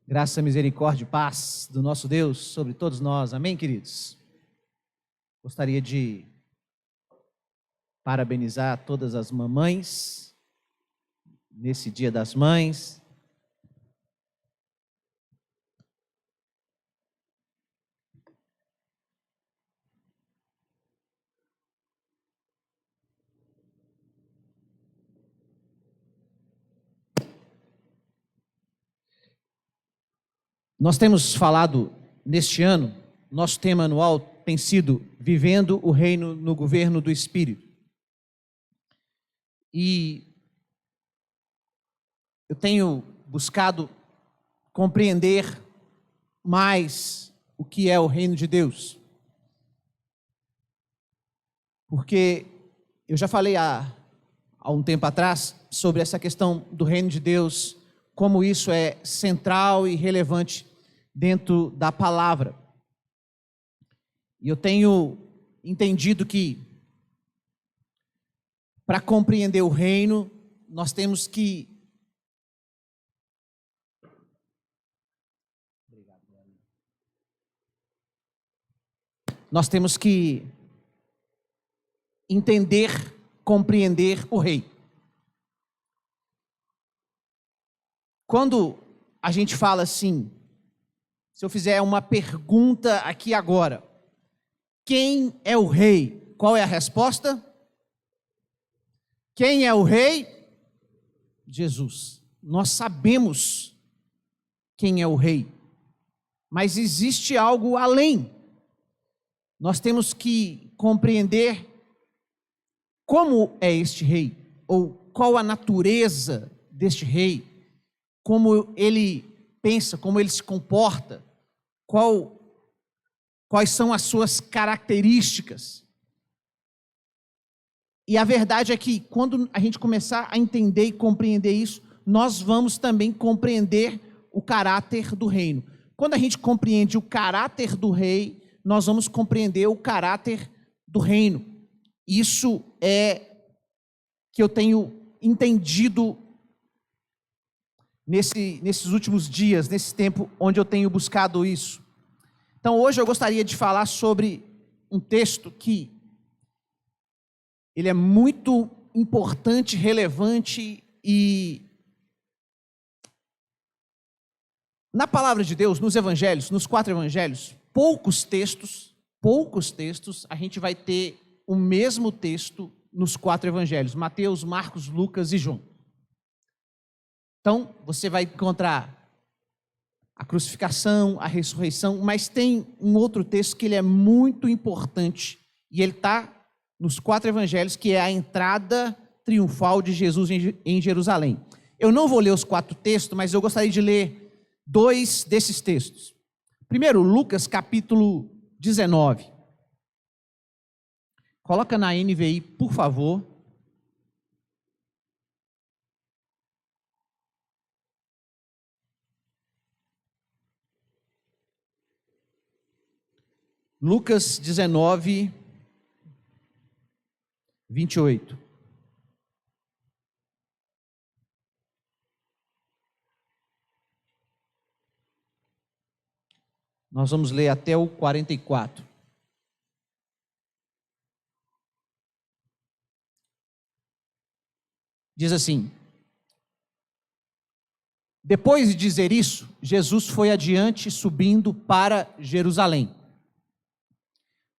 Graça, misericórdia e paz do nosso Deus sobre todos nós. Amém, queridos? Gostaria de parabenizar todas as mamães nesse Dia das Mães. Nós temos falado neste ano, nosso tema anual tem sido Vivendo o Reino no Governo do Espírito. E eu tenho buscado compreender mais o que é o Reino de Deus. Porque eu já falei há um tempo atrás sobre essa questão do Reino de Deus, como isso é central e relevante dentro da palavra. E eu tenho entendido que, para compreender o reino, nós temos que entender, compreender o rei. Quando a gente fala assim, se eu fizer uma pergunta aqui agora, quem é o rei? Qual é a resposta? Quem é o rei? Jesus. Nós sabemos quem é o rei, mas existe algo além. Nós temos que compreender como é este rei, ou qual a natureza deste rei, como ele pensa, como ele se comporta, quais são as suas características. E a verdade é que quando a gente começar a entender e compreender isso, nós vamos também compreender o caráter do reino. Quando a gente compreende o caráter do rei, nós vamos compreender o caráter do reino. Isso é que eu tenho entendido nesses últimos dias, nesse tempo onde eu tenho buscado isso. Então hoje eu gostaria de falar sobre um texto que ele é muito importante, relevante e na palavra de Deus, nos evangelhos, nos 4 evangelhos, poucos textos, a gente vai ter o mesmo texto nos 4 evangelhos, Mateus, Marcos, Lucas e João. Então, você vai encontrar a crucificação, a ressurreição, mas tem um outro texto que ele é muito importante, e ele está nos 4 evangelhos, que é a entrada triunfal de Jesus em Jerusalém. Eu não vou ler os 4 textos, mas eu gostaria de ler 2 desses textos. Primeiro, Lucas capítulo 19. Coloca na NVI, por favor. Lucas 19, 28. Nós vamos ler até o 44. Diz assim: depois de dizer isso, Jesus foi adiante, subindo para Jerusalém.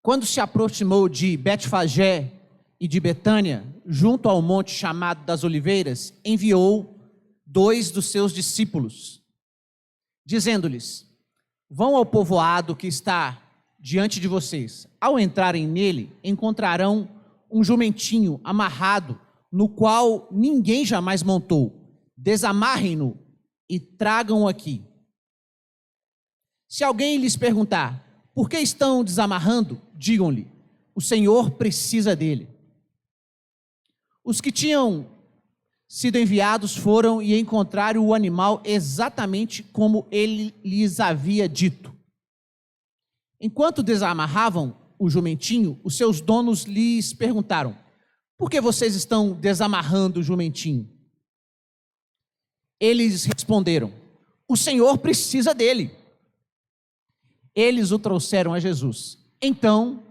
Quando se aproximou de Betfagé e de Betânia, junto ao monte chamado das Oliveiras, enviou 2 dos seus discípulos, dizendo-lhes: vão ao povoado que está diante de vocês. Ao entrarem nele, encontrarão um jumentinho amarrado, no qual ninguém jamais montou. Desamarrem-no e tragam-o aqui. Se alguém lhes perguntar, por que estão desamarrando? Digam-lhe, o Senhor precisa dele. Os que tinham sido enviados foram e encontraram o animal exatamente como ele lhes havia dito. Enquanto desamarravam o jumentinho, os seus donos lhes perguntaram: por que vocês estão desamarrando o jumentinho? Eles responderam: o Senhor precisa dele. Eles o trouxeram a Jesus. Então,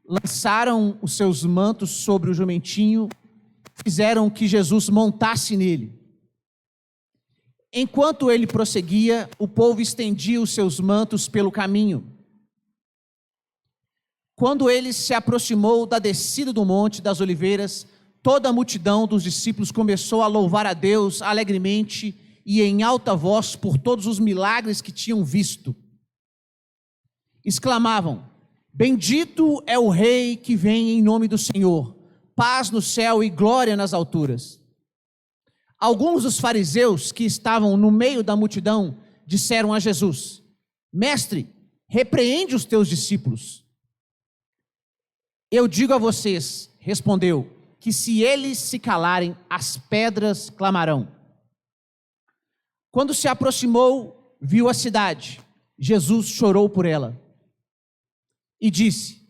lançaram os seus mantos sobre o jumentinho, fizeram que Jesus montasse nele. Enquanto ele prosseguia, o povo estendia os seus mantos pelo caminho. Quando ele se aproximou da descida do Monte das Oliveiras, toda a multidão dos discípulos começou a louvar a Deus alegremente e em alta voz por todos os milagres que tinham visto. Exclamavam: bendito é o Rei que vem em nome do Senhor, paz no céu e glória nas alturas. Alguns dos fariseus que estavam no meio da multidão disseram a Jesus: mestre, repreende os teus discípulos. Eu digo a vocês, respondeu, que se eles se calarem, as pedras clamarão. Quando se aproximou, viu a cidade. Jesus chorou por ela e disse: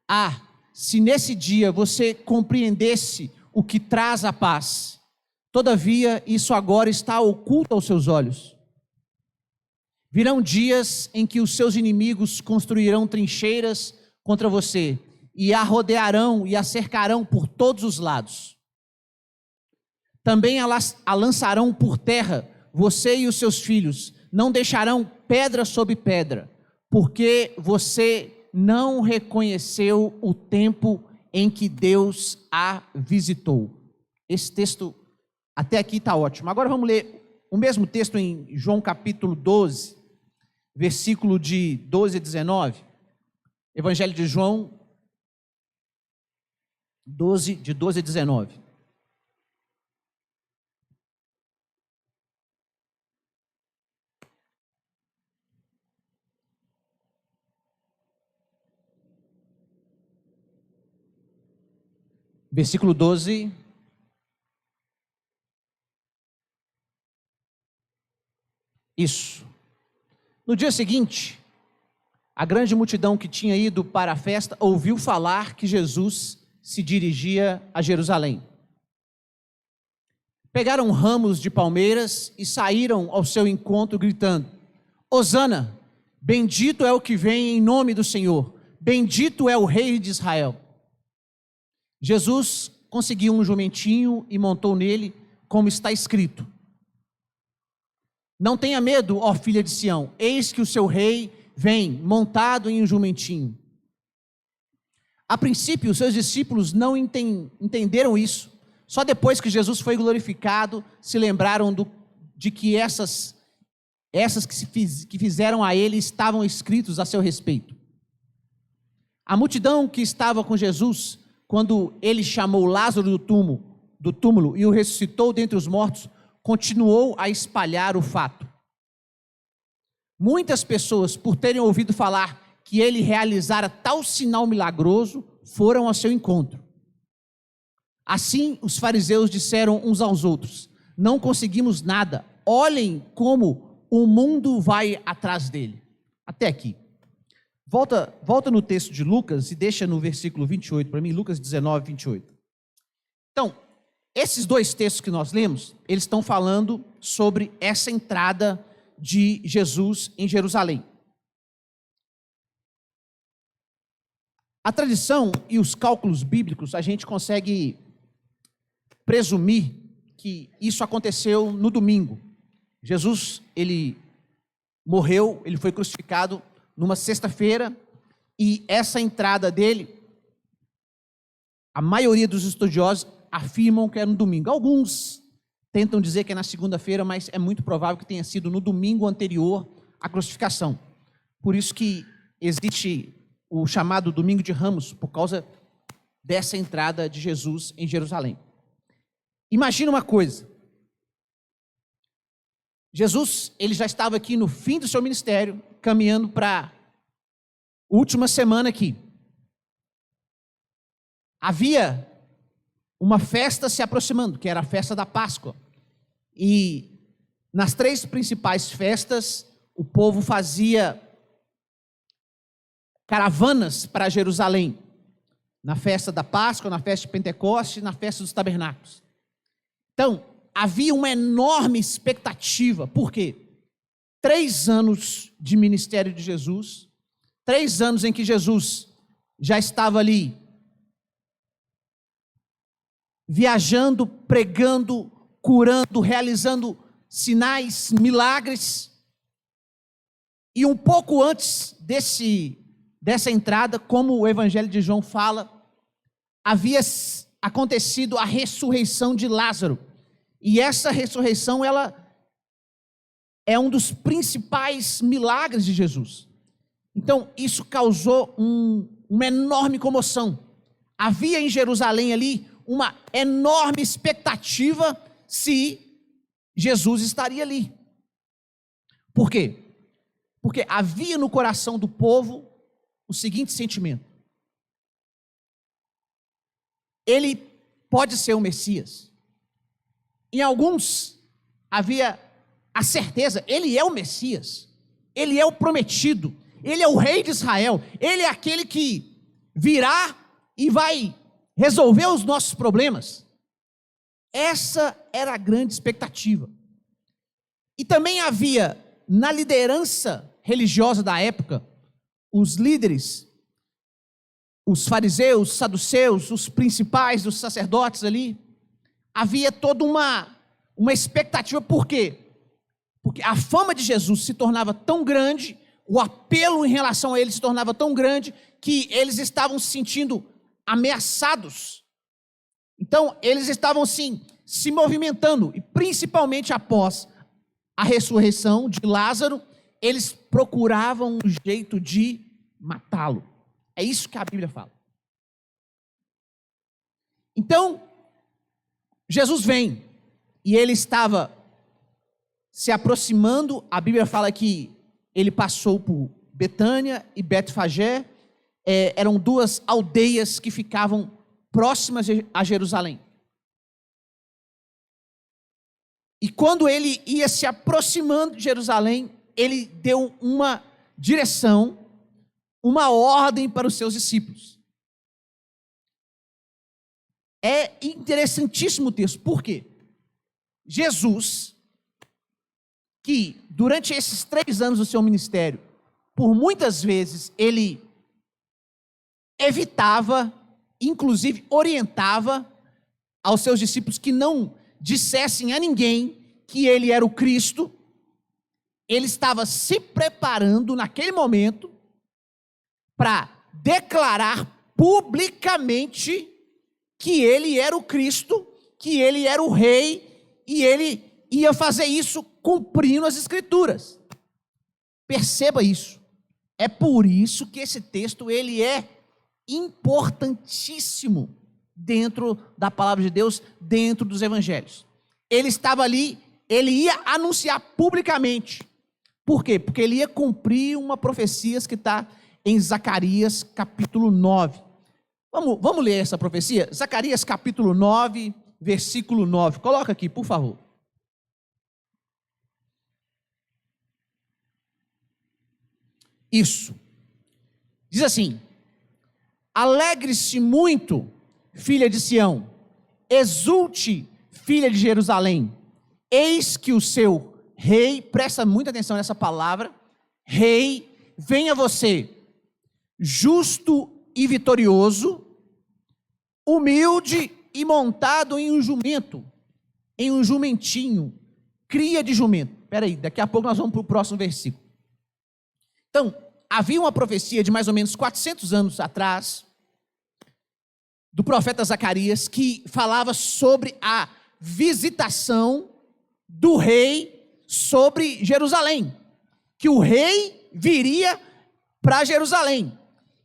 ah, se nesse dia você compreendesse o que traz a paz, todavia isso agora está oculto aos seus olhos. Virão dias em que os seus inimigos construirão trincheiras contra você, e a rodearão e a cercarão por todos os lados. Também a lançarão por terra, você e os seus filhos, não deixarão pedra sobre pedra, porque você não reconheceu o tempo em que Deus a visitou. Esse texto até aqui está ótimo. Agora vamos ler o mesmo texto em João capítulo 12, versículo de 12 a 19. Evangelho de João 12, de 12 a 19. Versículo 12. Isso. No dia seguinte, a grande multidão que tinha ido para a festa ouviu falar que Jesus se dirigia a Jerusalém. Pegaram ramos de palmeiras e saíram ao seu encontro gritando: Hosana, bendito é o que vem em nome do Senhor, bendito é o Rei de Israel. Jesus conseguiu um jumentinho e montou nele, como está escrito: não tenha medo, ó filha de Sião, eis que o seu rei vem montado em um jumentinho. A princípio, os seus discípulos não entenderam isso. Só depois que Jesus foi glorificado, se lembraram de que essas que fizeram a ele estavam escritos a seu respeito. A multidão que estava com Jesus, quando ele chamou Lázaro do túmulo e o ressuscitou dentre os mortos, continuou a espalhar o fato. Muitas pessoas, por terem ouvido falar que ele realizara tal sinal milagroso, foram ao seu encontro. Assim, os fariseus disseram uns aos outros: não conseguimos nada, olhem como o mundo vai atrás dele. Até aqui. Volta no texto de Lucas e deixa no versículo 28 para mim, Lucas 19, 28. Então, esses dois textos que nós lemos, eles estão falando sobre essa entrada de Jesus em Jerusalém. A tradição e os cálculos bíblicos, a gente consegue presumir que isso aconteceu no domingo. Jesus, ele morreu, ele foi crucificado numa sexta-feira, e essa entrada dele, a maioria dos estudiosos afirmam que é no domingo. Alguns tentam dizer que é na segunda-feira, mas é muito provável que tenha sido no domingo anterior à crucificação. Por isso que existe o chamado Domingo de Ramos, por causa dessa entrada de Jesus em Jerusalém. Imagina uma coisa. Jesus, ele já estava aqui no fim do seu ministério, caminhando para a última semana aqui. Havia uma festa se aproximando, que era a festa da Páscoa. E nas três principais festas, o povo fazia caravanas para Jerusalém. Na festa da Páscoa, na festa de Pentecostes e na festa dos Tabernáculos. Então, havia uma enorme expectativa. Por quê? 3 anos de ministério de Jesus, 3 anos em que Jesus já estava ali, viajando, pregando, curando, realizando sinais, milagres. E um pouco antes dessa entrada, como o Evangelho de João fala, havia acontecido a ressurreição de Lázaro. E essa ressurreição, ela é um dos principais milagres de Jesus. Então, isso causou uma enorme comoção. Havia em Jerusalém ali uma enorme expectativa se Jesus estaria ali. Por quê? Porque havia no coração do povo o seguinte sentimento: ele pode ser o Messias. Em alguns havia a certeza, ele é o Messias, ele é o prometido, ele é o rei de Israel, ele é aquele que virá e vai resolver os nossos problemas. Essa era a grande expectativa. E também havia na liderança religiosa da época, os líderes, os fariseus, os saduceus, os principais, os sacerdotes ali, havia toda uma expectativa. Por quê? Porque a fama de Jesus se tornava tão grande, o apelo em relação a ele se tornava tão grande, que eles estavam se sentindo ameaçados. Então, eles estavam sim, se movimentando, e principalmente após a ressurreição de Lázaro, eles procuravam um jeito de matá-lo. É isso que a Bíblia fala. Então, Jesus vem, e ele estava se aproximando. A Bíblia fala que ele passou por Betânia e Betfagé, eram 2 aldeias que ficavam próximas a Jerusalém. E quando ele ia se aproximando de Jerusalém, ele deu uma direção, uma ordem para os seus discípulos. É interessantíssimo o texto. Por quê? Jesus, que durante esses 3 anos do seu ministério, por muitas vezes ele evitava, inclusive orientava aos seus discípulos que não dissessem a ninguém que ele era o Cristo. Ele estava se preparando naquele momento para declarar publicamente que ele era o Cristo, que ele era o rei, e ele ia fazer isso cumprindo as Escrituras. Perceba isso. É por isso que esse texto ele é importantíssimo dentro da palavra de Deus, dentro dos evangelhos. Ele estava ali, ele ia anunciar publicamente. Por quê? Porque ele ia cumprir uma profecia que está em Zacarias capítulo 9. Vamos ler essa profecia? Zacarias capítulo 9, versículo 9. Coloca aqui, por favor. Isso. Diz assim: alegre-se muito, filha de Sião, exulte, filha de Jerusalém, eis que o seu rei, presta muita atenção nessa palavra, rei, vem a você, justo e vitorioso, humilde e montado em um jumento, em um jumentinho, cria de jumento. Espera aí, daqui a pouco nós vamos para o próximo versículo. Então, havia uma profecia de mais ou menos 400 anos atrás, do profeta Zacarias, que falava sobre a visitação do rei sobre Jerusalém, que o rei viria para Jerusalém,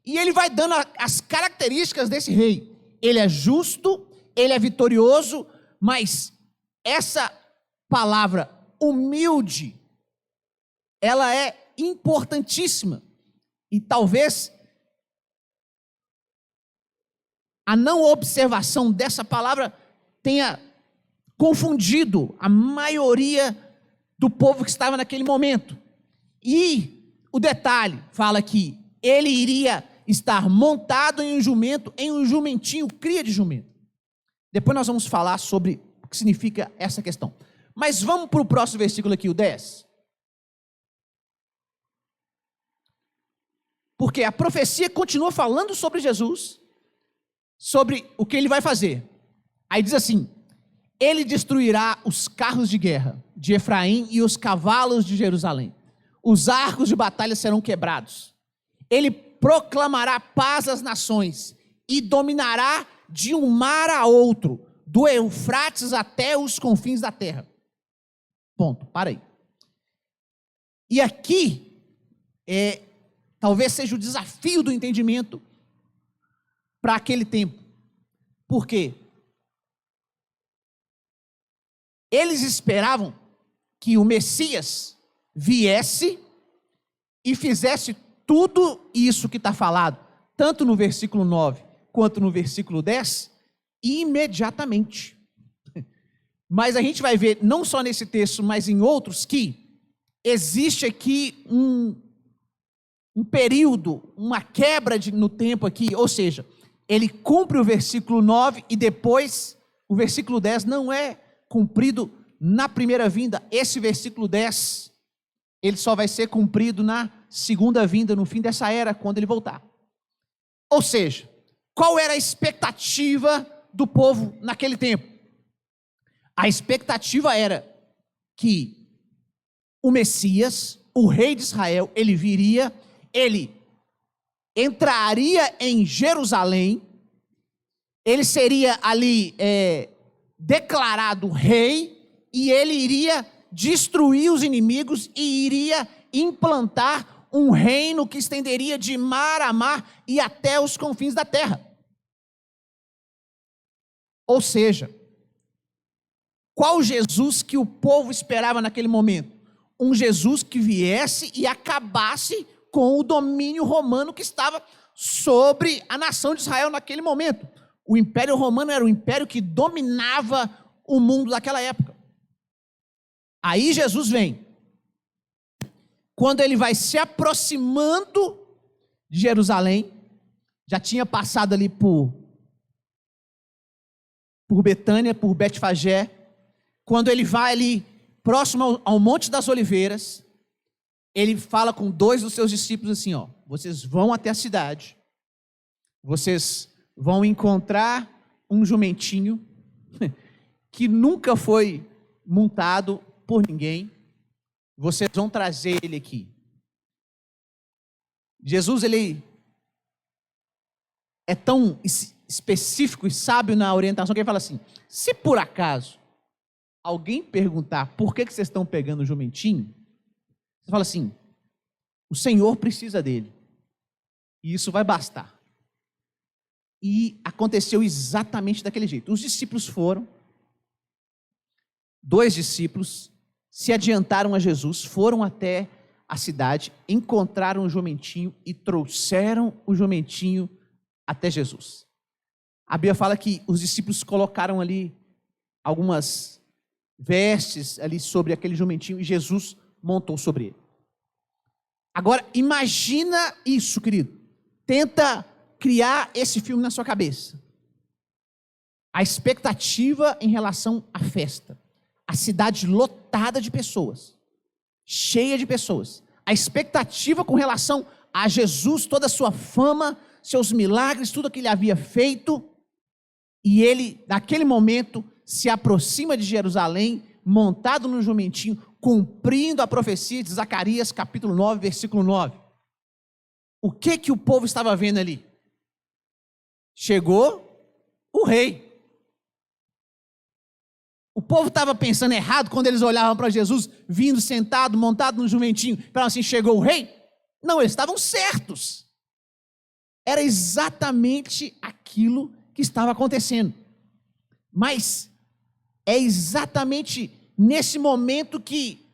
e ele vai dando as características desse rei. Ele é justo, ele é vitorioso, mas essa palavra humilde, ela é importantíssima, e talvez a não observação dessa palavra tenha confundido a maioria do povo que estava naquele momento. E o detalhe fala que ele iria estar montado em um jumento, em um jumentinho, cria de jumento. Depois nós vamos falar sobre o que significa essa questão. Mas vamos para o próximo versículo aqui, o 10. Porque a profecia continua falando sobre Jesus, sobre o que ele vai fazer. Aí diz assim: ele destruirá os carros de guerra de Efraim e os cavalos de Jerusalém. Os arcos de batalha serão quebrados. Ele proclamará paz às nações e dominará de um mar a outro, do Eufrates até os confins da terra. Ponto, para aí. E aqui, talvez seja o desafio do entendimento para aquele tempo. Por quê? Eles esperavam que o Messias viesse e fizesse tudo isso que está falado, tanto no versículo 9 quanto no versículo 10, imediatamente. Mas a gente vai ver, não só nesse texto, mas em outros, que existe aqui um período, uma quebra no tempo aqui, ou seja, ele cumpre o versículo 9 e depois o versículo 10 não é cumprido na primeira vinda. Esse versículo 10, ele só vai ser cumprido na segunda vinda, no fim dessa era, quando ele voltar. Ou seja, qual era a expectativa do povo naquele tempo? A expectativa era que o Messias, o rei de Israel, ele viria, ele entraria em Jerusalém, ele seria ali declarado rei, e ele iria destruir os inimigos e iria implantar um reino que estenderia de mar a mar e até os confins da terra. Ou seja, qual Jesus que o povo esperava naquele momento? Um Jesus que viesse e acabasse com o domínio romano que estava sobre a nação de Israel naquele momento. O Império Romano era o império que dominava o mundo daquela época. Aí Jesus vem. Quando ele vai se aproximando de Jerusalém, já tinha passado ali por Betânia, por Betfagé. Quando ele vai ali próximo ao Monte das Oliveiras, ele fala com dois dos seus discípulos assim, ó: vocês vão até a cidade, vocês vão encontrar um jumentinho que nunca foi montado por ninguém, vocês vão trazer ele aqui. Jesus, ele é tão específico e sábio na orientação que ele fala assim: se por acaso alguém perguntar por que vocês estão pegando o jumentinho, você fala assim: o Senhor precisa dele, e isso vai bastar. E aconteceu exatamente daquele jeito. Os discípulos foram, dois discípulos se adiantaram a Jesus, foram até a cidade, encontraram o jumentinho e trouxeram o jumentinho até Jesus. A Bíblia fala que os discípulos colocaram ali algumas vestes ali sobre aquele jumentinho e Jesus montou sobre ele. Agora, imagina isso, querido. Tenta criar esse filme na sua cabeça. A expectativa em relação à festa. A cidade lotada de pessoas. Cheia de pessoas. A expectativa com relação a Jesus, toda a sua fama, seus milagres, tudo o que ele havia feito. E ele, naquele momento, se aproxima de Jerusalém, montado no jumentinho, cumprindo a profecia de Zacarias, capítulo 9, versículo 9. O que o povo estava vendo ali? Chegou o rei. O povo estava pensando errado quando eles olhavam para Jesus, vindo sentado, montado no jumentinho, falavam assim: chegou o rei? Não, eles estavam certos. Era exatamente aquilo que estava acontecendo. Mas é exatamente nesse momento que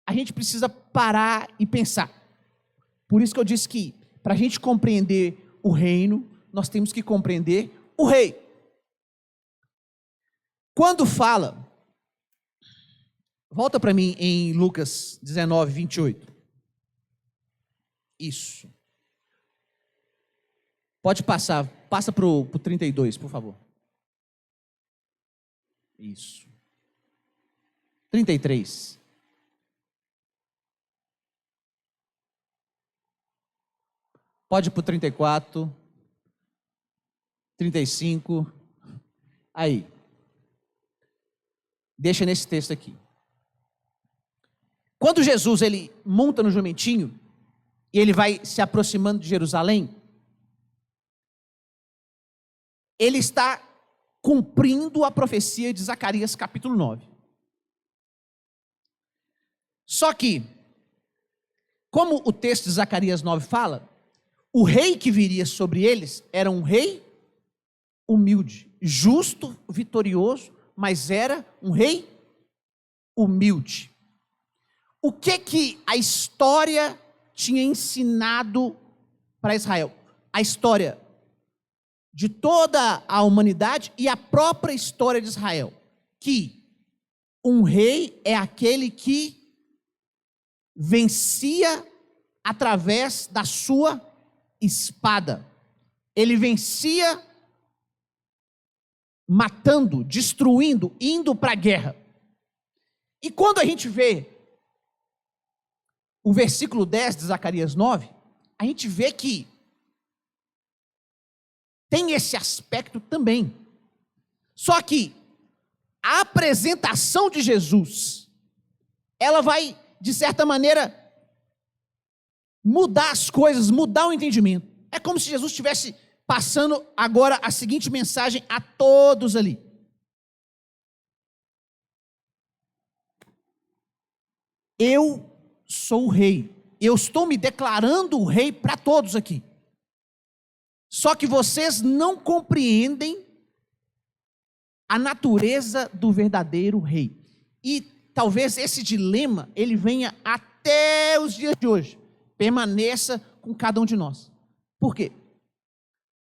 a gente precisa parar e pensar. Por isso que eu disse que, para a gente compreender o reino, nós temos que compreender o rei. Quando fala, volta para mim em Lucas 19, 28. Isso. Pode passar, passa para o 32, por favor. Isso. 33. Pode ir para o 34, 35, aí. Deixa nesse texto aqui. Quando Jesus ele monta no jumentinho e ele vai se aproximando de Jerusalém, ele está cumprindo a profecia de Zacarias capítulo 9. Só que, como o texto de Zacarias 9 fala, o rei que viria sobre eles era um rei humilde, justo, vitorioso, mas era um rei humilde. O que a história tinha ensinado para Israel? A história de toda a humanidade e a própria história de Israel. Que um rei é aquele que vencia através da sua espada. Ele vencia matando, destruindo, indo para a guerra. E quando a gente vê o versículo 10 de Zacarias 9, a gente vê que tem esse aspecto também. Só que a apresentação de Jesus, ela vai, de certa maneira, mudar as coisas, mudar o entendimento. É como se Jesus estivesse passando agora a seguinte mensagem a todos ali. Eu sou o rei. Eu estou me declarando o rei para todos aqui. Só que vocês não compreendem a natureza do verdadeiro rei. E talvez esse dilema, ele venha até os dias de hoje. Permaneça com cada um de nós. Por quê?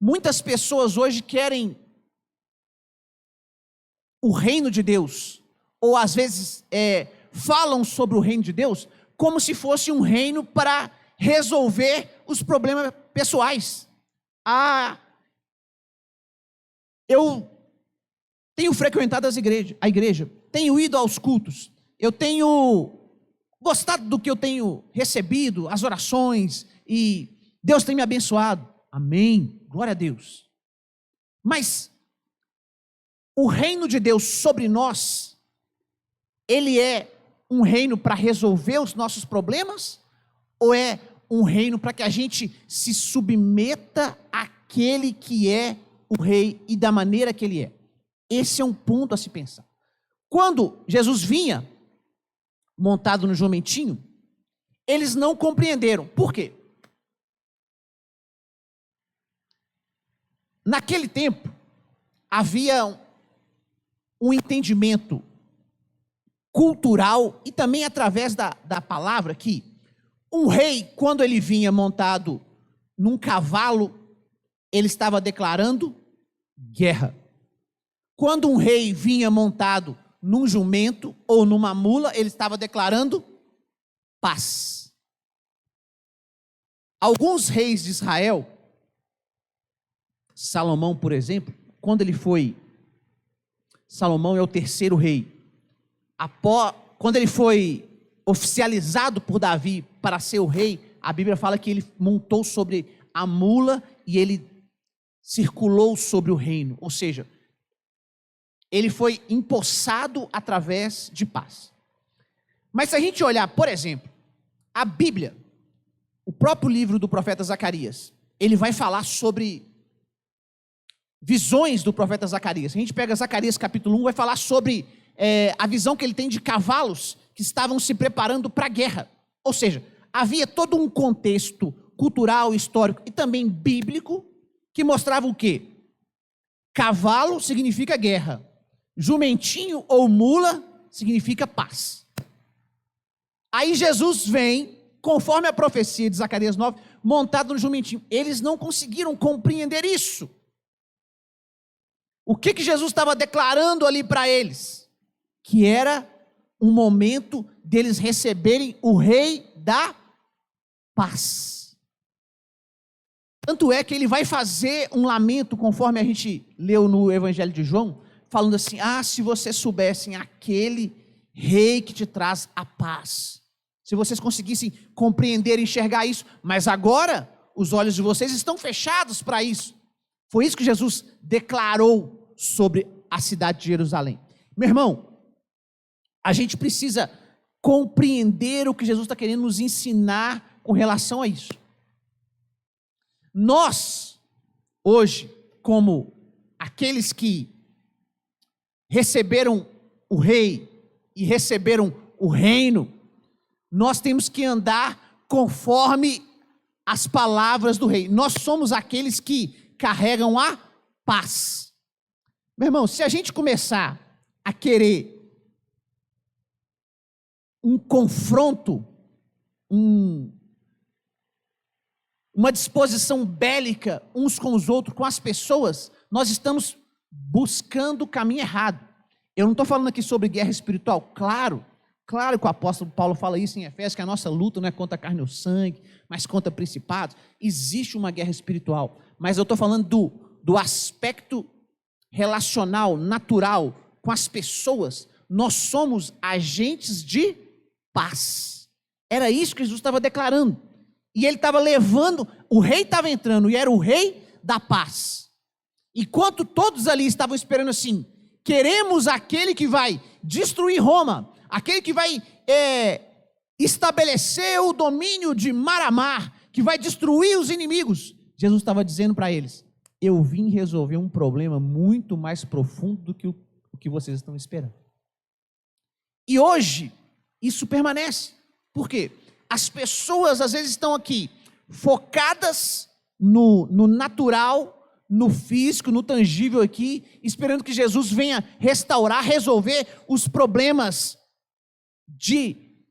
Muitas pessoas hoje querem o reino de Deus, ou às vezes falam sobre o reino de Deus como se fosse um reino para resolver os problemas pessoais. Eu tenho frequentado a igreja, tenho ido aos cultos, eu tenho gostado do que eu tenho recebido, as orações, e Deus tem me abençoado. Amém, glória a Deus. Mas o reino de Deus sobre nós, ele é um reino para resolver os nossos problemas? Ou é um reino para que a gente se submeta àquele que é o rei e da maneira que ele é? Esse é um ponto a se pensar. Quando Jesus vinha montado no jumentinho, eles não compreenderam. Por quê? Naquele tempo, havia um entendimento cultural e também através da palavra que um rei, quando ele vinha montado num cavalo, ele estava declarando guerra. Quando um rei vinha montado num jumento ou numa mula, ele estava declarando paz. Alguns reis de Israel, Salomão, por exemplo, quando ele foi, Salomão é o terceiro rei, quando ele foi oficializado por Davi para ser o rei, a Bíblia fala que ele montou sobre a mula e ele circulou sobre o reino, ou seja, ele foi empossado através de paz. Mas se a gente olhar, por exemplo, a Bíblia, o próprio livro do profeta Zacarias, ele vai falar sobre visões do profeta Zacarias. A gente pega Zacarias capítulo 1, vai falar sobre a visão que ele tem de cavalos que estavam se preparando para a guerra. Ou seja, havia todo um contexto cultural, histórico e também bíblico que mostrava o quê? Cavalo significa guerra. Jumentinho ou mula significa paz. Aí Jesus vem, conforme a profecia de Zacarias 9, montado no jumentinho. Eles não conseguiram compreender isso. O que Jesus estava declarando ali para eles? Que era um momento deles receberem o rei da paz. Tanto é que ele vai fazer um lamento, conforme a gente leu no Evangelho de João, falando assim, se vocês soubessem aquele rei que te traz a paz. Se vocês conseguissem compreender e enxergar isso. Mas agora, os olhos de vocês estão fechados para isso. Foi isso que Jesus declarou sobre a cidade de Jerusalém. Meu irmão, a gente precisa compreender o que Jesus está querendo nos ensinar com relação a isso. Nós, hoje, como aqueles que receberam o rei e receberam o reino, nós temos que andar conforme as palavras do rei. Nós somos aqueles que carregam a paz. Meu irmão, se a gente começar a querer um confronto, uma disposição bélica uns com os outros, com as pessoas, nós estamos buscando o caminho errado. Eu não estou falando aqui sobre guerra espiritual. Claro que o apóstolo Paulo fala isso em Efésios, que a nossa luta não é contra a carne ou sangue, mas contra principados. Existe uma guerra espiritual, mas eu estou falando do aspecto relacional, natural, com as pessoas. Nós somos agentes de paz. Era isso que Jesus estava declarando. E ele estava levando, o rei estava entrando, e era o rei da paz. Enquanto todos ali estavam esperando assim, queremos aquele que vai destruir Roma, aquele que vai estabelecer o domínio de mar a mar, que vai destruir os inimigos. Jesus estava dizendo para eles, eu vim resolver um problema muito mais profundo do que o que vocês estão esperando. E hoje, isso permanece. Por quê? As pessoas às vezes estão aqui, focadas no natural, no físico, no tangível aqui, esperando que Jesus venha restaurar, resolver os problemas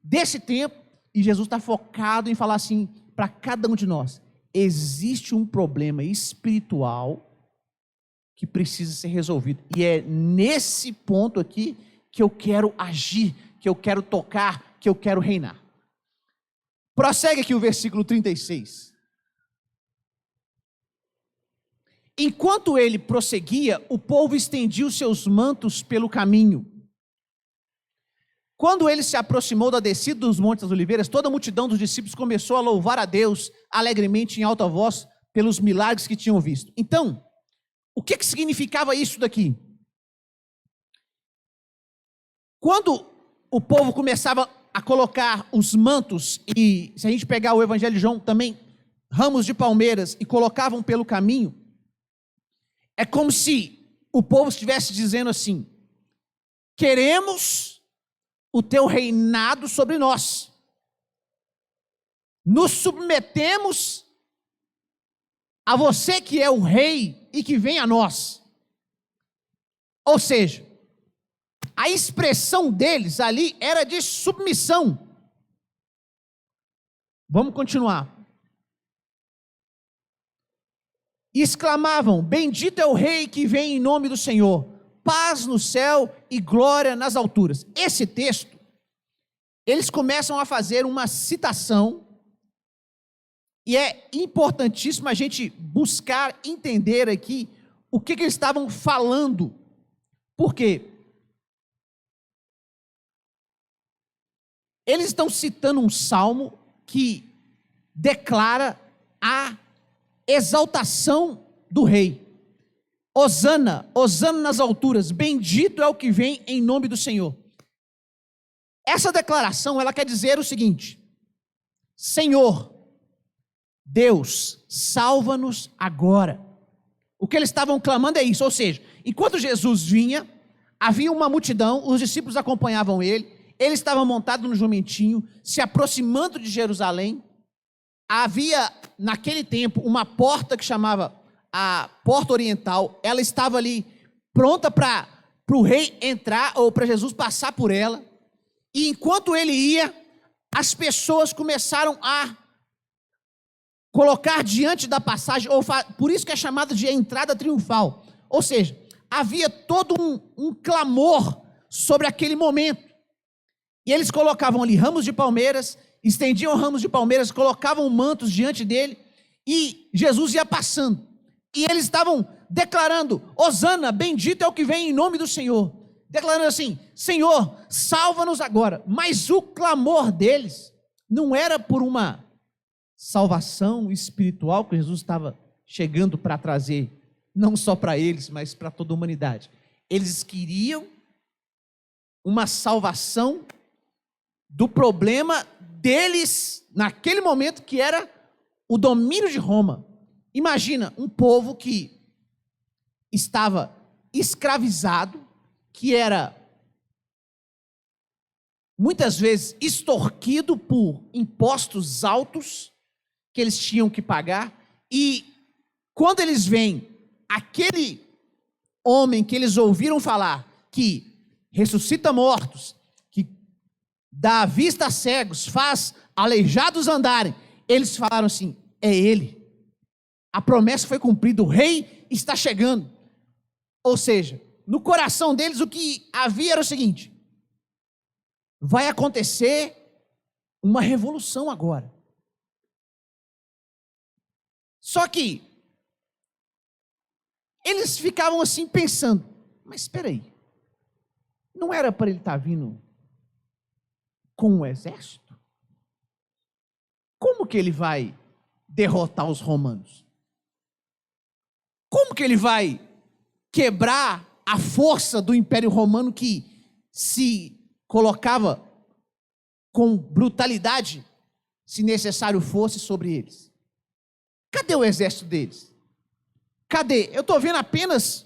desse tempo, e Jesus está focado em falar assim, para cada um de nós, existe um problema espiritual que precisa ser resolvido, e é nesse ponto aqui que eu quero agir, que eu quero tocar, que eu quero reinar. Prossegue aqui o versículo 36. Enquanto ele prosseguia, o povo estendia os seus mantos pelo caminho. Quando ele se aproximou da descida dos Montes das Oliveiras, toda a multidão dos discípulos começou a louvar a Deus alegremente em alta voz pelos milagres que tinham visto. Então, o que significava isso daqui? Quando o povo começava a colocar os mantos, e se a gente pegar o Evangelho de João também, ramos de palmeiras, e colocavam pelo caminho, é como se o povo estivesse dizendo assim, queremos o teu reinado sobre nós, nos submetemos a você que é o rei e que vem a nós. Ou seja, a expressão deles ali era de submissão. Vamos continuar. E exclamavam, bendito é o rei que vem em nome do Senhor, paz no céu e glória nas alturas. Esse texto, eles começam a fazer uma citação, e é importantíssimo a gente buscar entender aqui o que eles estavam falando. Por quê? Eles estão citando um salmo que declara a exaltação do rei. Hosana, hosana nas alturas, bendito é o que vem em nome do Senhor. Essa declaração, ela quer dizer o seguinte, Senhor, Deus, salva-nos agora. O que eles estavam clamando é isso, ou seja, enquanto Jesus vinha, havia uma multidão, os discípulos acompanhavam ele estava montado no jumentinho, se aproximando de Jerusalém. Havia, naquele tempo, uma porta que chamava a Porta Oriental, ela estava ali pronta para o rei entrar, ou para Jesus passar por ela, e enquanto ele ia, as pessoas começaram a colocar diante da passagem, por isso que é chamada de entrada triunfal, ou seja, havia todo um clamor sobre aquele momento, e eles colocavam ali ramos de palmeiras, estendiam ramos de palmeiras, colocavam mantos diante dele, e Jesus ia passando, e eles estavam declarando, hosana, bendito é o que vem em nome do Senhor, declarando assim, Senhor, salva-nos agora, mas o clamor deles não era por uma salvação espiritual que Jesus estava chegando para trazer, não só para eles, mas para toda a humanidade. Eles queriam uma salvação do problema deles naquele momento, que era o domínio de Roma. Imagina um povo que estava escravizado, que era muitas vezes extorquido por impostos altos que eles tinham que pagar, e quando eles veem aquele homem que eles ouviram falar, que ressuscita mortos, que dá vista a cegos, faz aleijados andarem, eles falaram assim: é ele, a promessa foi cumprida, o rei está chegando. Ou seja, no coração deles o que havia era o seguinte: vai acontecer uma revolução agora. Só que eles ficavam assim pensando: mas espera aí, não era para ele estar vindo com um exército? Como que ele vai derrotar os romanos? Como que ele vai quebrar a força do Império Romano, que se colocava com brutalidade, se necessário fosse, sobre eles? Cadê o exército deles? Cadê? Eu estou vendo apenas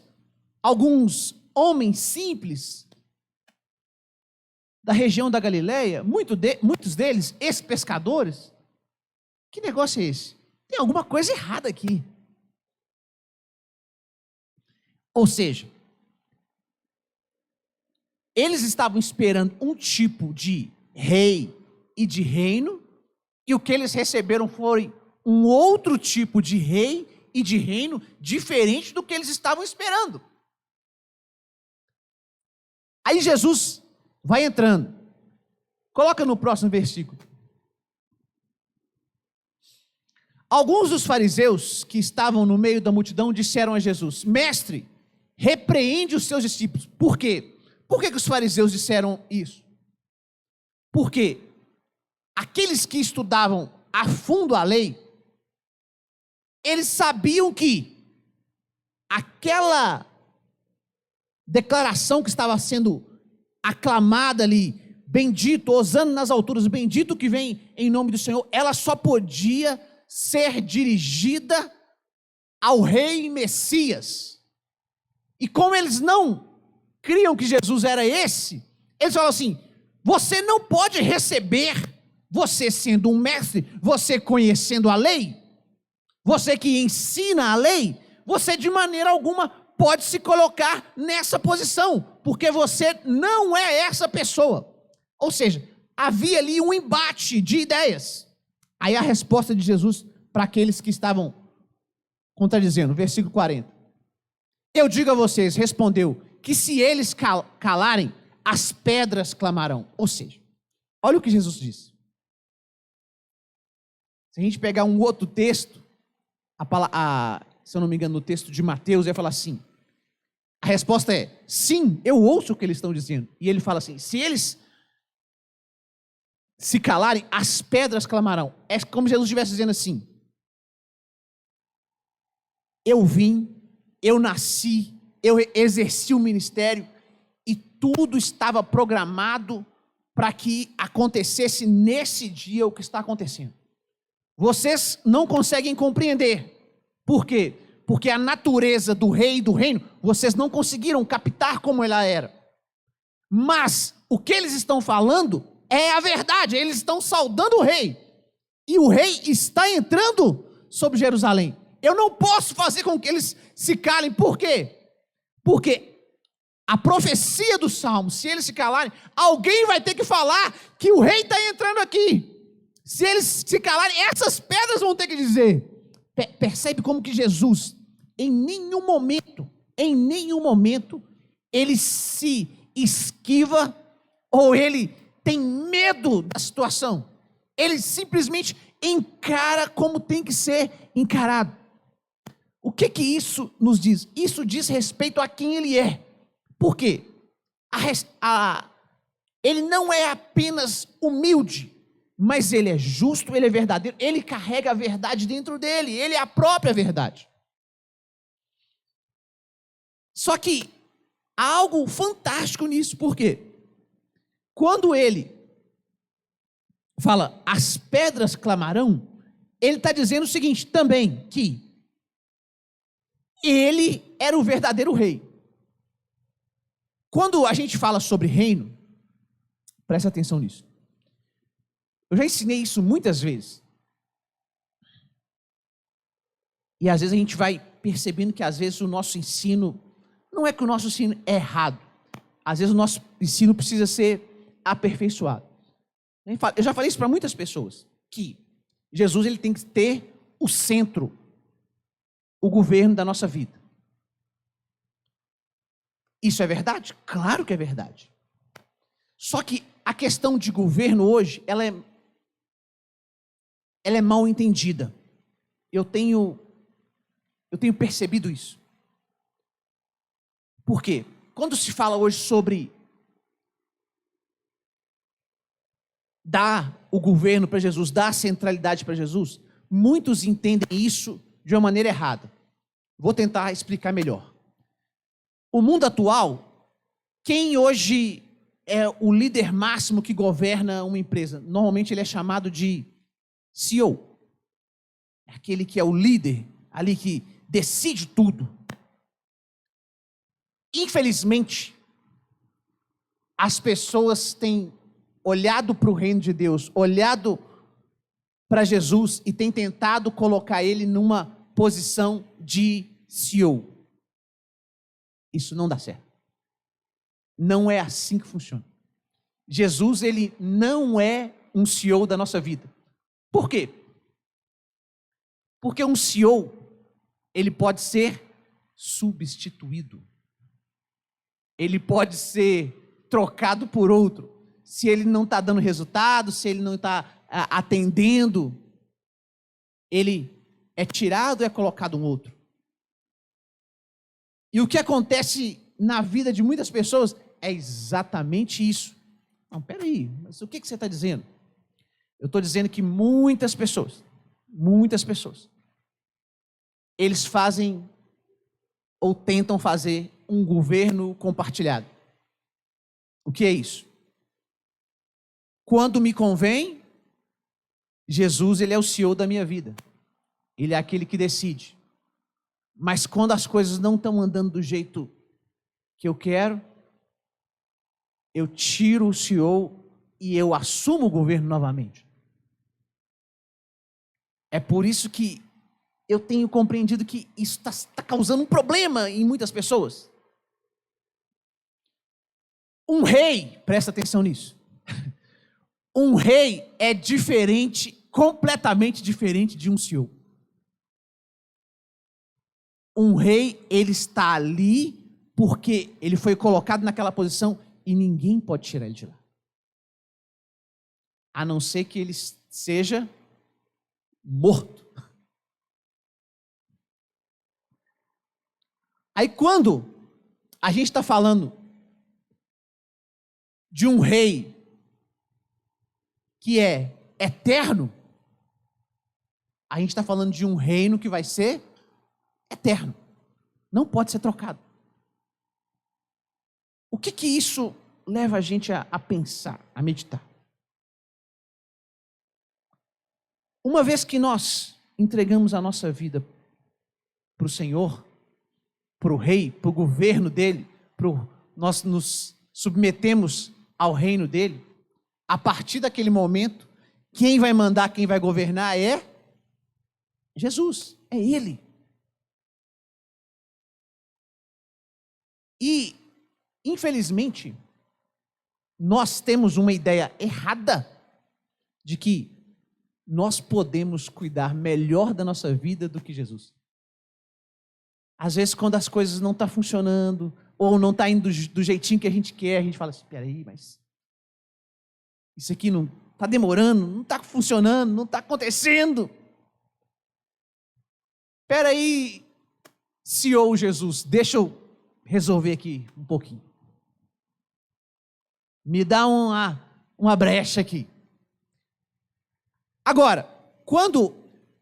alguns homens simples da região da Galileia, muitos deles ex-pescadores. Que negócio é esse? Tem alguma coisa errada aqui. Ou seja, eles estavam esperando um tipo de rei e de reino, e o que eles receberam foi um outro tipo de rei e de reino diferente do que eles estavam esperando. Aí Jesus vai entrando. Coloca no próximo versículo. Alguns dos fariseus que estavam no meio da multidão disseram a Jesus: Mestre, repreende os seus discípulos. Por quê? Por que os fariseus disseram isso? Porque aqueles que estudavam a fundo a lei, eles sabiam que aquela declaração que estava sendo aclamada ali, bendito, hosana nas alturas, bendito que vem em nome do Senhor, ela só podia ser dirigida ao rei Messias. E como eles não criam que Jesus era esse, eles falam assim: você não pode receber, você sendo um mestre, você conhecendo a lei, você que ensina a lei, você de maneira alguma pode se colocar nessa posição, porque você não é essa pessoa. Ou seja, havia ali um embate de ideias. Aí a resposta de Jesus para aqueles que estavam contradizendo, versículo 40. Eu digo a vocês, respondeu, que se eles calarem, as pedras clamarão. Ou seja, olha o que Jesus disse. Se a gente pegar um outro texto, se eu não me engano, no texto de Mateus, ele fala assim, a resposta é: sim, eu ouço o que eles estão dizendo. E ele fala assim: se eles se calarem, as pedras clamarão. É como se Jesus estivesse dizendo assim: eu vim, eu nasci, eu exerci o ministério, e tudo estava programado para que acontecesse nesse dia o que está acontecendo. Vocês não conseguem compreender. Por quê? Porque a natureza do rei e do reino, vocês não conseguiram captar como ela era. Mas o que eles estão falando é a verdade. Eles estão saudando o rei. E o rei está entrando sobre Jerusalém. Eu não posso fazer com que eles se calem. Por quê? Porque a profecia do Salmo, se eles se calarem, alguém vai ter que falar que o rei está entrando aqui. Se eles se calarem, essas pedras vão ter que dizer. Percebe como que Jesus, em nenhum momento, ele se esquiva ou ele tem medo da situação. Ele simplesmente encara como tem que ser encarado. O que que isso nos diz? Isso diz respeito a quem ele é. Por quê? Ele não é apenas humilde, mas ele é justo, ele é verdadeiro, ele carrega a verdade dentro dele, ele é a própria verdade. Só que há algo fantástico nisso, por quê? Quando ele fala, as pedras clamarão, ele está dizendo o seguinte também, que ele era o verdadeiro rei. Quando a gente fala sobre reino, presta atenção nisso. Eu já ensinei isso muitas vezes. E às vezes a gente vai percebendo que às vezes o nosso ensino, não é que o nosso ensino é errado. Às vezes o nosso ensino precisa ser aperfeiçoado. Eu já falei isso para muitas pessoas, que Jesus ele tem que ter o centro, o governo da nossa vida. Isso é verdade? Claro que é verdade. Só que a questão de governo hoje, ela é mal entendida. Eu tenho percebido isso. Por quê? Quando se fala hoje sobre dar o governo para Jesus, dar a centralidade para Jesus, muitos entendem isso de uma maneira errada. Vou tentar explicar melhor. O mundo atual, quem hoje é o líder máximo que governa uma empresa? Normalmente ele é chamado de CEO. É aquele que é o líder, ali que decide tudo. Infelizmente, as pessoas têm olhado para o reino de Deus, olhado para Jesus e têm tentado colocar ele numa posição de CEO. Isso não dá certo. Não é assim que funciona. Jesus, ele não é um CEO da nossa vida. Por quê? Porque um CEO, ele pode ser substituído. Ele pode ser trocado por outro. Se ele não está dando resultado, se ele não está atendendo, ele é tirado e é colocado um outro. E o que acontece na vida de muitas pessoas é exatamente isso. Não, peraí, mas o que você está dizendo? Eu estou dizendo que muitas pessoas, eles fazem ou tentam fazer um governo compartilhado. O que é isso? Quando me convém, Jesus, ele é o CEO da minha vida. Ele é aquele que decide. Mas quando as coisas não estão andando do jeito que eu quero, eu tiro o CEO e eu assumo o governo novamente. É por isso que eu tenho compreendido que isso está causando um problema em muitas pessoas. Um rei, presta atenção nisso. Um rei é diferente, completamente diferente de um CEO. Um rei, ele está ali porque ele foi colocado naquela posição e ninguém pode tirar ele de lá. A não ser que ele seja morto. Aí quando a gente está falando de um rei que é eterno, a gente está falando de um reino que vai ser eterno. Não pode ser trocado. O que isso leva a gente a pensar, a meditar? Uma vez que nós entregamos a nossa vida para o Senhor, para o rei, para o governo dele, nós nos submetemos ao reino dele, a partir daquele momento, quem vai mandar, quem vai governar é Jesus, é ele. E, infelizmente, nós temos uma ideia errada de que nós podemos cuidar melhor da nossa vida do que Jesus. Às vezes, quando as coisas não estão funcionando, ou não está indo do jeitinho que a gente quer, a gente fala assim, espera aí, mas isso aqui não está demorando, não está funcionando, não está acontecendo. Espera aí, CEO Jesus, deixa eu resolver aqui um pouquinho. Me dá uma brecha aqui. Agora, quando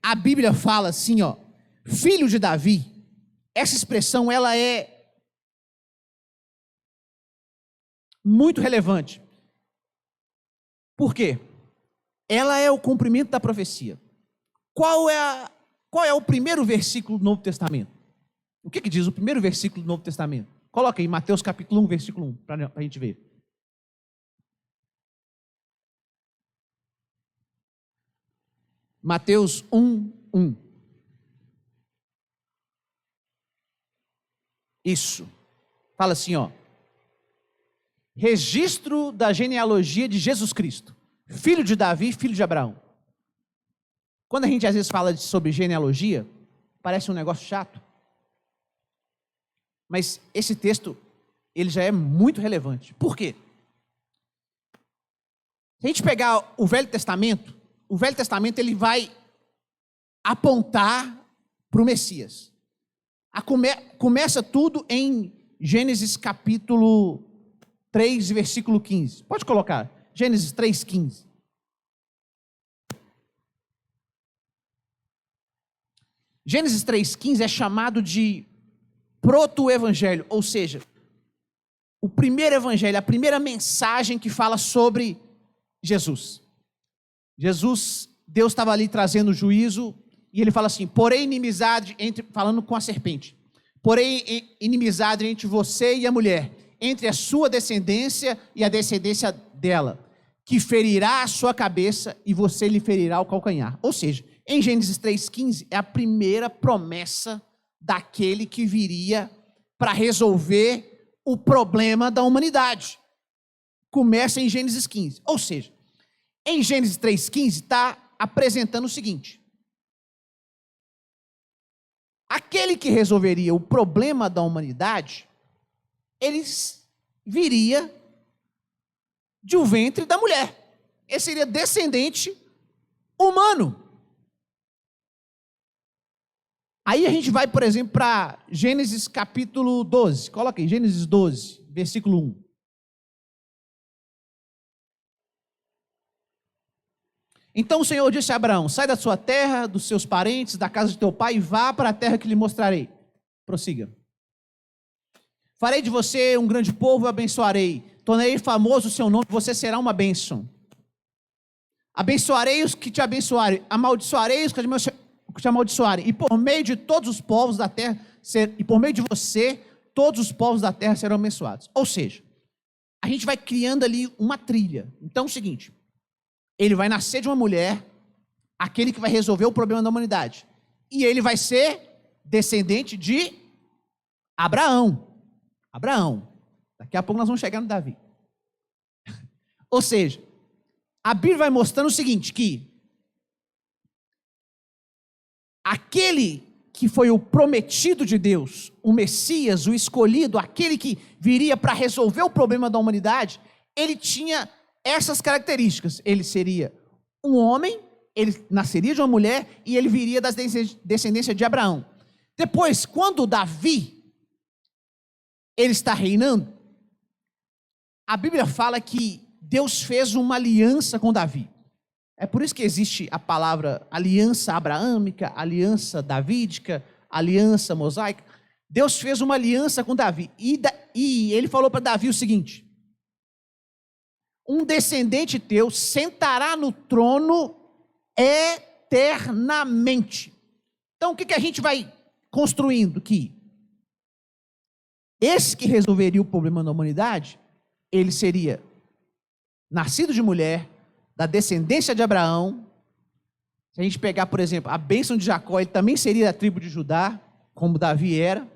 a Bíblia fala assim, ó, filho de Davi, essa expressão ela é muito relevante. Por quê? Ela é o cumprimento da profecia. Qual é o primeiro versículo do Novo Testamento? O que diz o primeiro versículo do Novo Testamento? Coloca aí, Mateus capítulo 1, versículo 1, para a gente ver. Mateus 1, 1. Isso. Fala assim, ó. Registro da genealogia de Jesus Cristo, filho de Davi, filho de Abraão. Quando a gente às vezes fala sobre genealogia, parece um negócio chato. Mas esse texto, ele já é muito relevante. Por quê? Se a gente pegar o Velho Testamento ele vai apontar para o Messias. Começa tudo em Gênesis capítulo 3, versículo 15. Pode colocar, Gênesis 3, 15. Gênesis 3,15 é chamado de proto-evangelho, ou seja, o primeiro evangelho, a primeira mensagem que fala sobre Jesus. Deus estava ali trazendo juízo, e ele fala assim, porém inimizade falando com a serpente, porém inimizade entre você e a mulher, entre a sua descendência e a descendência dela, que ferirá a sua cabeça e você lhe ferirá o calcanhar. Ou seja, em Gênesis 3,15 é a primeira promessa daquele que viria para resolver o problema da humanidade. Começa em Gênesis 15. Ou seja, em Gênesis 3,15 está apresentando o seguinte. Aquele que resolveria o problema da humanidade, ele viria de um ventre da mulher. Ele seria descendente humano. Aí a gente vai, por exemplo, para Gênesis capítulo 12. Coloca aí, Gênesis 12, versículo 1. Então o Senhor disse a Abraão, sai da sua terra, dos seus parentes, da casa de teu pai, e vá para a terra que lhe mostrarei. Prossiga. Farei de você um grande povo e abençoarei. Tornarei famoso o seu nome, você será uma bênção. Abençoarei os que te abençoarem, amaldiçoarei os que te amaldiçoarem, e por meio de todos os povos da terra, e por meio de você, todos os povos da terra serão abençoados. Ou seja, a gente vai criando ali uma trilha. Então é o seguinte, ele vai nascer de uma mulher, aquele que vai resolver o problema da humanidade, e ele vai ser descendente de Abraão. Daqui a pouco nós vamos chegar no Davi. Ou seja, a Bíblia vai mostrando o seguinte, que aquele que foi o prometido de Deus, o Messias, o escolhido, aquele que viria para resolver o problema da humanidade, ele tinha essas características. Ele seria um homem, ele nasceria de uma mulher e ele viria da descendência de Abraão. Depois, quando Davi, ele está reinando, a Bíblia fala que Deus fez uma aliança com Davi. É por isso que existe a palavra aliança abraâmica, aliança davídica, aliança mosaica. Deus fez uma aliança com Davi. E ele falou para Davi o seguinte: um descendente teu sentará no trono eternamente. Então, o que a gente vai construindo aqui? Esse que resolveria o problema da humanidade, ele seria nascido de mulher, da descendência de Abraão. Se a gente pegar, por exemplo, a bênção de Jacó, ele também seria da tribo de Judá, como Davi era,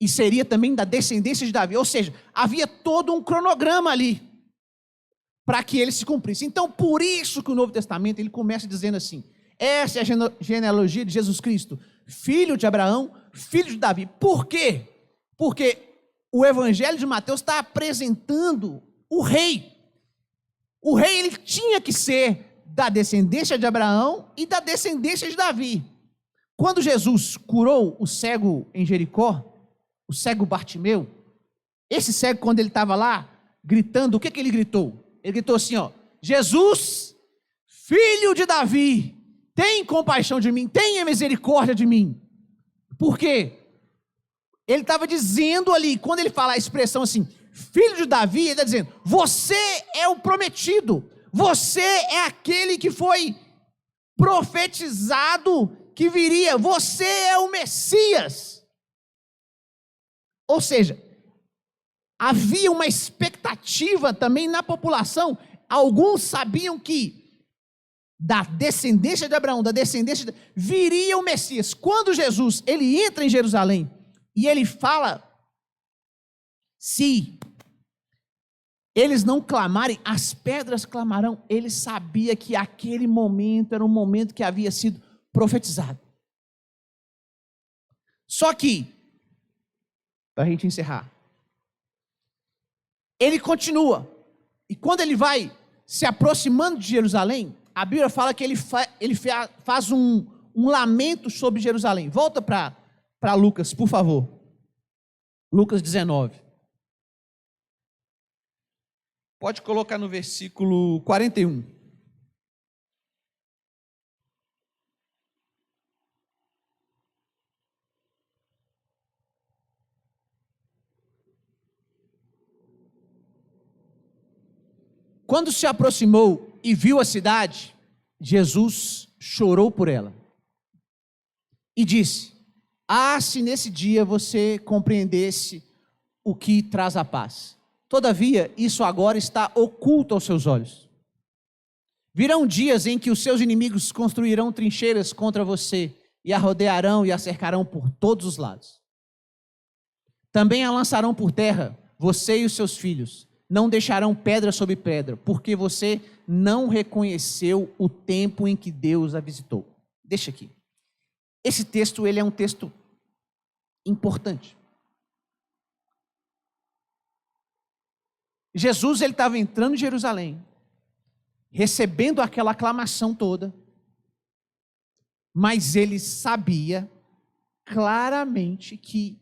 e seria também da descendência de Davi. Ou seja, havia todo um cronograma ali para que ele se cumprisse. Então, por isso que o Novo Testamento ele começa dizendo assim: essa é a genealogia de Jesus Cristo, filho de Abraão, filho de Davi. Por quê? Porque o Evangelho de Mateus está apresentando o rei. O rei ele tinha que ser da descendência de Abraão e da descendência de Davi. Quando Jesus curou o cego em Jericó, o cego Bartimeu, esse cego, quando ele estava lá gritando, o que ele gritou? Ele gritou assim, ó: Jesus, filho de Davi, tem compaixão de mim, tenha misericórdia de mim. Por quê? Ele estava dizendo ali, quando ele fala a expressão assim, filho de Davi, ele está dizendo, você é o prometido, você é aquele que foi profetizado que viria, você é o Messias. Ou seja, havia uma expectativa também na população, alguns sabiam que da descendência de Abraão, viria o Messias. Quando Jesus, ele entra em Jerusalém, e ele fala, se eles não clamarem, as pedras clamarão. Ele sabia que aquele momento era um momento que havia sido profetizado. Só que, para a gente encerrar, ele continua, e quando ele vai se aproximando de Jerusalém, a Bíblia fala que ele faz um lamento sobre Jerusalém. Volta para Lucas, por favor. Lucas 19. Pode colocar no versículo 41. Quando se aproximou e viu a cidade, Jesus chorou por ela e disse: ah, se nesse dia você compreendesse o que traz a paz. Todavia, isso agora está oculto aos seus olhos. Virão dias em que os seus inimigos construirão trincheiras contra você e a rodearão e a cercarão por todos os lados. Também a lançarão por terra, você e os seus filhos. Não deixarão pedra sobre pedra, porque você não reconheceu o tempo em que Deus a visitou. Deixa aqui. Esse texto, ele é um texto importante. Jesus, ele estava entrando em Jerusalém, recebendo aquela aclamação toda, mas ele sabia claramente que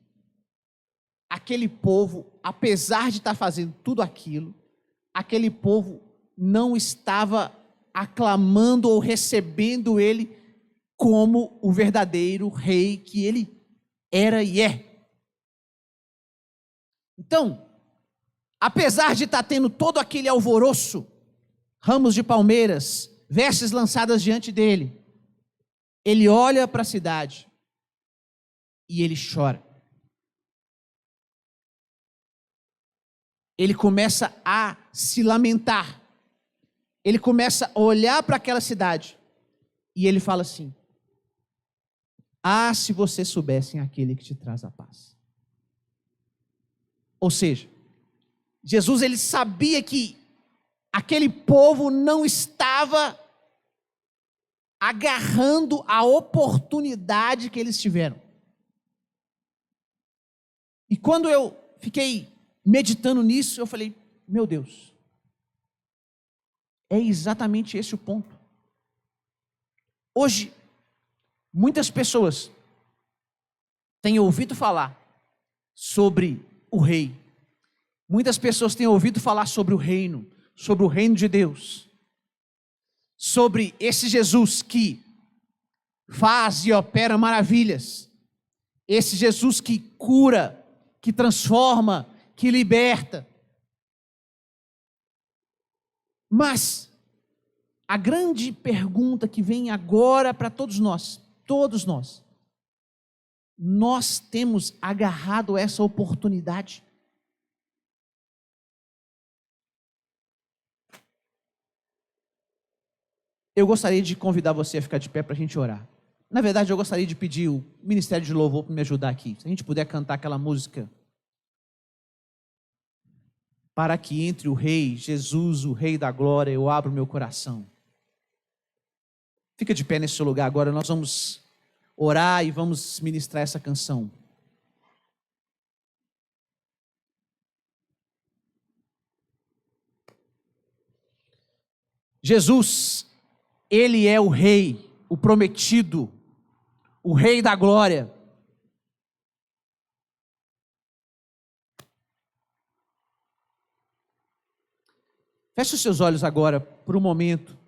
aquele povo, apesar de estar fazendo tudo aquilo, aquele povo não estava aclamando ou recebendo ele como o verdadeiro rei que ele era e é. Então, apesar de estar tendo todo aquele alvoroço, ramos de palmeiras, vestes lançadas diante dele, ele olha para a cidade e ele chora. Ele começa a se lamentar. Ele começa a olhar para aquela cidade e ele fala assim: ah, se vocês soubessem aquele que te traz a paz. Ou seja, Jesus, ele sabia que aquele povo não estava agarrando a oportunidade que eles tiveram. E quando eu fiquei meditando nisso, eu falei: meu Deus, é exatamente esse o ponto. Hoje, muitas pessoas têm ouvido falar sobre o rei. Muitas pessoas têm ouvido falar sobre o reino de Deus, sobre esse Jesus que faz e opera maravilhas, esse Jesus que cura, que transforma, que liberta. Mas a grande pergunta que vem agora para todos nós, nós temos agarrado essa oportunidade? Eu gostaria de convidar você a ficar de pé para a gente orar. Na verdade, eu gostaria de pedir o Ministério de Louvor para me ajudar aqui. Se a gente puder cantar aquela música: para que entre o Rei, Jesus, o Rei da Glória, eu abro meu coração. Fica de pé nesse seu lugar agora, nós vamos orar e vamos ministrar essa canção. Jesus, ele é o Rei, o prometido, o Rei da Glória. Feche os seus olhos agora por um momento.